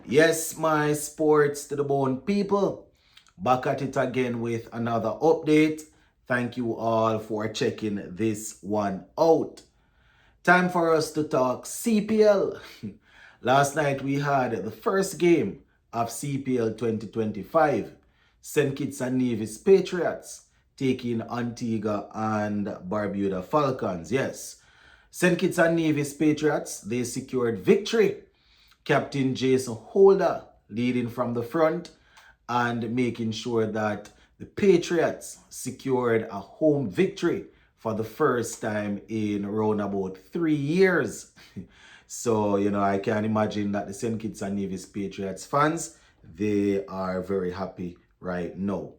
Yes, my sports to the bone people. Back at it again with another update. Thank you all for checking this one out. Time for us to talk CPL. Last night we had the first game of CPL 2025. St. Kitts and Nevis Patriots taking Antigua and Barbuda Falcons. Yes, St. Kitts and Nevis Patriots, they secured victory. Captain Jason Holder leading from the front and making sure that the Patriots secured a home victory for the first time in around about 3 years. So, I can imagine that the St. Kitts and Nevis Patriots fans, they are very happy right now.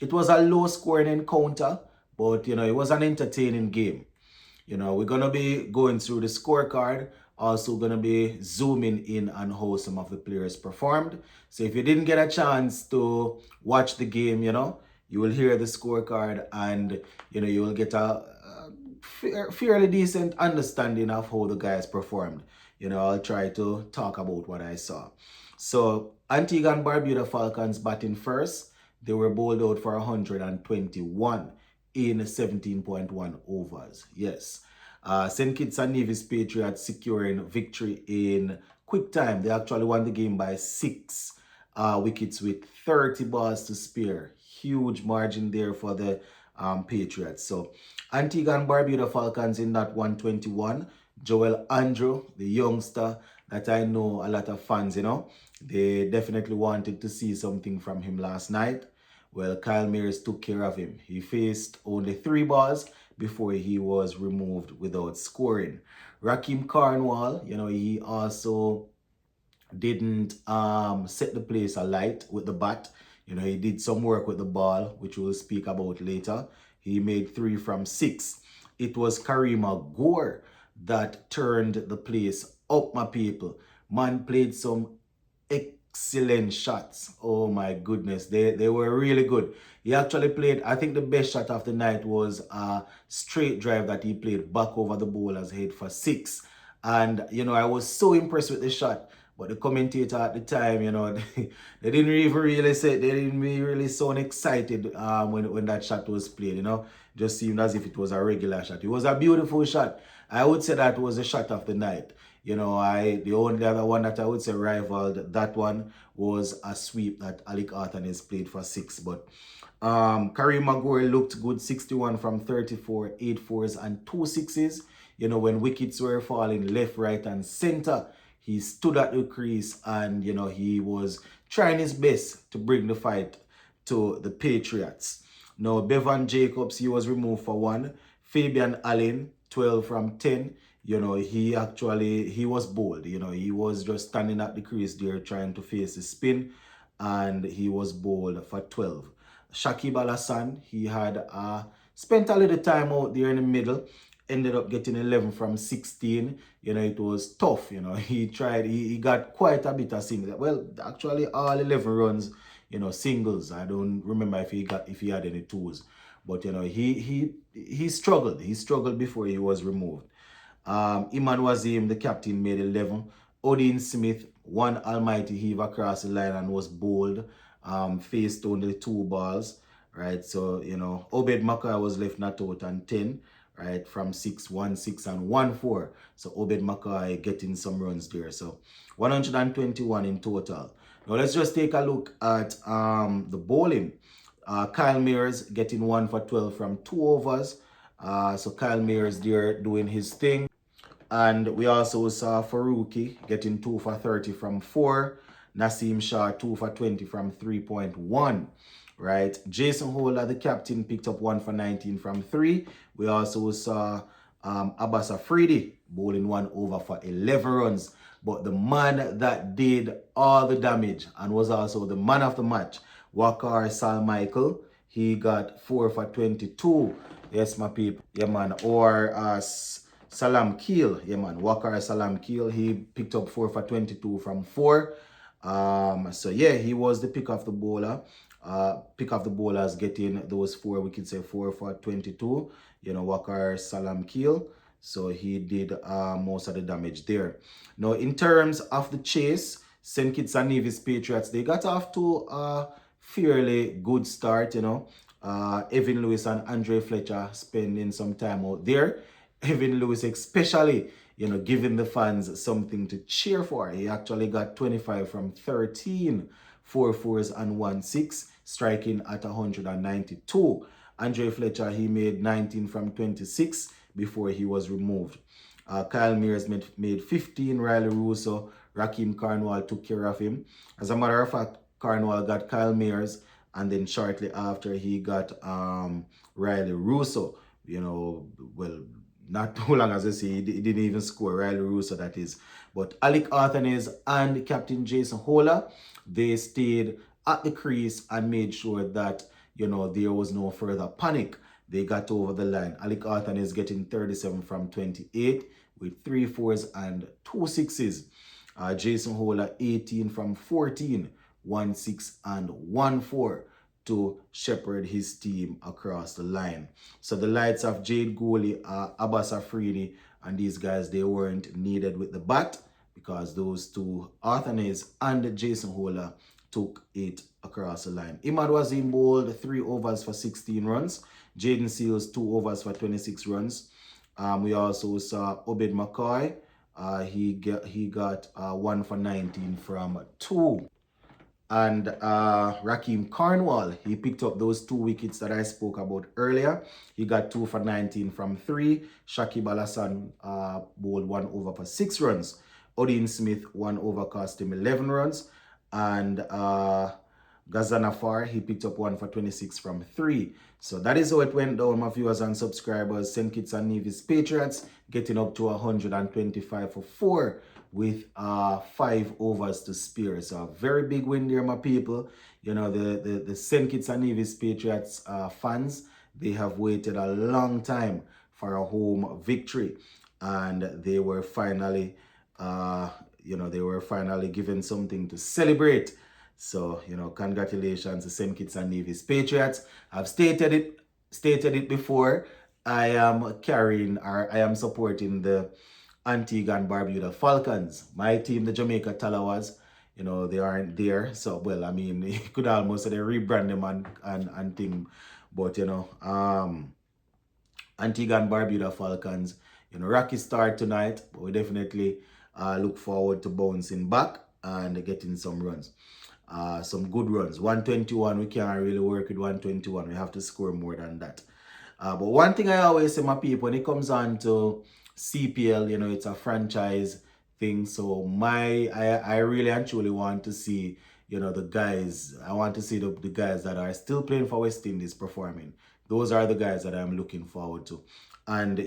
It was a low scoring encounter, but, it was an entertaining game. We're going to be going through the scorecard, also going to be zooming in on how some of the players performed. So if you didn't get a chance to watch the game, you will hear the scorecard and, you will get a fairly decent understanding of how the guys performed. I'll try to talk about what I saw. So Antigua and Barbuda Falcons batting first. They were bowled out for 121 in 17.1 overs. Yes. St. Kitts and Nevis Patriots securing victory in quick time. They actually won the game by 6 wickets with 30 balls to spare. Huge margin there for the Patriots. So Antigua and Barbuda Falcons in that 121. Joel Andrew, the youngster that I know a lot of fans, they definitely wanted to see something from him last night. Well, Kyle Mears took care of him. He faced only 3 balls before he was removed without scoring. Raheem Cornwall, he also didn't set the place alight with the bat. He did some work with the ball, which we'll speak about later. He made 3 from 6. It was Karima Gore that turned the place up, my people. Man played some excellent shots. Oh my goodness, they were really good. He actually played, I think the best shot of the night was a straight drive that he played back over the bowler's head for 6. And, I was so impressed with the shot. But the commentator at the time, they didn't even really say, they didn't really sound excited when that shot was played, Just seemed as if it was a regular shot. It was a beautiful shot. I would say that was the shot of the night. The only other one that I would say rivaled that one was a sweep that Alec Artanis played for 6. But Kareem Maguire looked good, 61 from 34, 8 fours and 2 sixes. When wickets were falling left, right, and center, he stood at the crease and, he was trying his best to bring the fight to the Patriots. Now, Bevan Jacobs, he was removed for 1. Fabian Allen, 12 from 10. He was bold. He was just standing at the crease there trying to face the spin, and he was bowled for 12. Shakib Al Hassan, he had spent a little time out there in the middle, ended up getting 11 from 16. It was tough. He got quite a bit of singles. Well, actually all 11 runs, singles. I don't remember if he had any twos. But he struggled. He struggled before he was removed. Iman Wazim, the captain, made 11. Odin Smith, one almighty heave across the line and was bowled. Faced only 2 balls, right? So, Obed Mackay was left not out and 10, right? From 6, 1, 6, and 1, 4. So, Obed Mackay getting some runs there. So, 121 in total. Now, let's just take a look at the bowling. Kyle Mears getting 1 for 12 from 2 overs. So, Kyle Mears there doing his thing. And we also saw Faruqi getting 2 for 30 from 4. Naseem Shah 2 for 20 from 3.1. Right. Jason Holder, the captain, picked up 1 for 19 from 3. We also saw Abbas Afridi bowling 1 over for 11 runs. But the man that did all the damage and was also the man of the match, Wakar Salmichael, he got 4 for 22. Yes, my people. Yeah, man. Or Salam Keel. Yeah, man. Wakar Salam Keel. He picked up 4 for 22 from 4. So yeah, he was the pick of the bowler. Pick of the bowlers getting those 4, we could say 4 for 22. Wakar Salam Keel. So he did most of the damage there. Now, in terms of the chase, St. Kitts and Nevis Patriots, they got off to a fairly good start, Evan Lewis and Andre Fletcher spending some time out there. Evan Lewis especially, giving the fans something to cheer for. He actually got 25 from 13, 4 fours and 1 6, striking at 192. Andre Fletcher, he made 19 from 26 before he was removed. Kyle Mears made 15. Riley Russo, Raheem Cornwall took care of him. As a matter of fact, Cornwall got Kyle Mears, and then shortly after he got Riley Russo. Well, not too long as I say, he didn't even score. Riley Russo, that is. But Alec Arthanes and Captain Jason Hola, they stayed at the crease and made sure that there was no further panic. They got over the line. Alec Arthanes getting 37 from 28 with 3 fours and 2 6s. Jason Hola 18 from 14, 1 6 and 1 4 to shepherd his team across the line. So the likes of Jade Gooley, Abbas Afridi, and these guys, they weren't needed with the bat because those two, Arthanes and Jason Hola, took it across the line. Imad Wazim bowled 3 overs for 16 runs. Jaden Seals 2 overs for 26 runs. We also saw Obed McCoy. He got 1 for 19 from 2. And Raheem Cornwall, he picked up those 2 wickets that I spoke about earlier. He got 2 for 19 from 3. Shakib Al Hassan bowled 1 over for 6 runs. Odin Smith 1 over cost him 11 runs. And Ghazanafar, he picked up 1 for 26 from 3. So that is how it went down, my viewers and subscribers. St. Kitts and Nevis Patriots getting up to 125 for 4 with 5 overs to spare. So a very big win there, my people. The St. Kitts and Nevis Patriots fans, they have waited a long time for a home victory. And they were finally, given something to celebrate. So, congratulations to St. Kitts and Nevis Patriots. I've stated it before. I am supporting the Antigua and Barbuda Falcons. My team, the Jamaica Talawas, they aren't there. So, well, I mean, you could almost say they rebrand them and thing. But, Antigua and Barbuda Falcons, rocky start tonight. But we definitely look forward to bouncing back and getting some runs. Some good runs. 121, we can't really work with 121. We have to score more than that. But one thing I always say, my people, when it comes on to CPL, it's a franchise thing. So I really and truly want to see, the guys. I want to see the guys that are still playing for West Indies performing. Those are the guys that I'm looking forward to. And,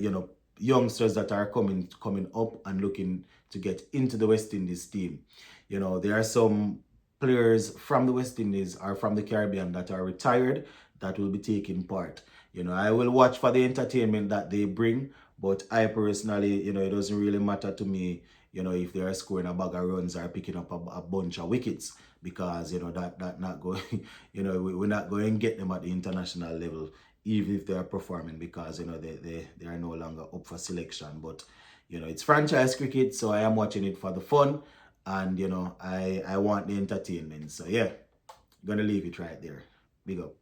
youngsters that are coming up and looking to get into the West Indies team. There are some players from the West Indies or from the Caribbean that are retired that will be taking part. I will watch for the entertainment that they bring, but I personally, it doesn't really matter to me, if they are scoring a bag of runs or picking up a bunch of wickets, because, that not going, we're not going to get them at the international level, even if they are performing, because, they are no longer up for selection. But, it's franchise cricket, so I am watching it for the fun. And, I want the entertainment. So, yeah, gonna leave it right there. Big up.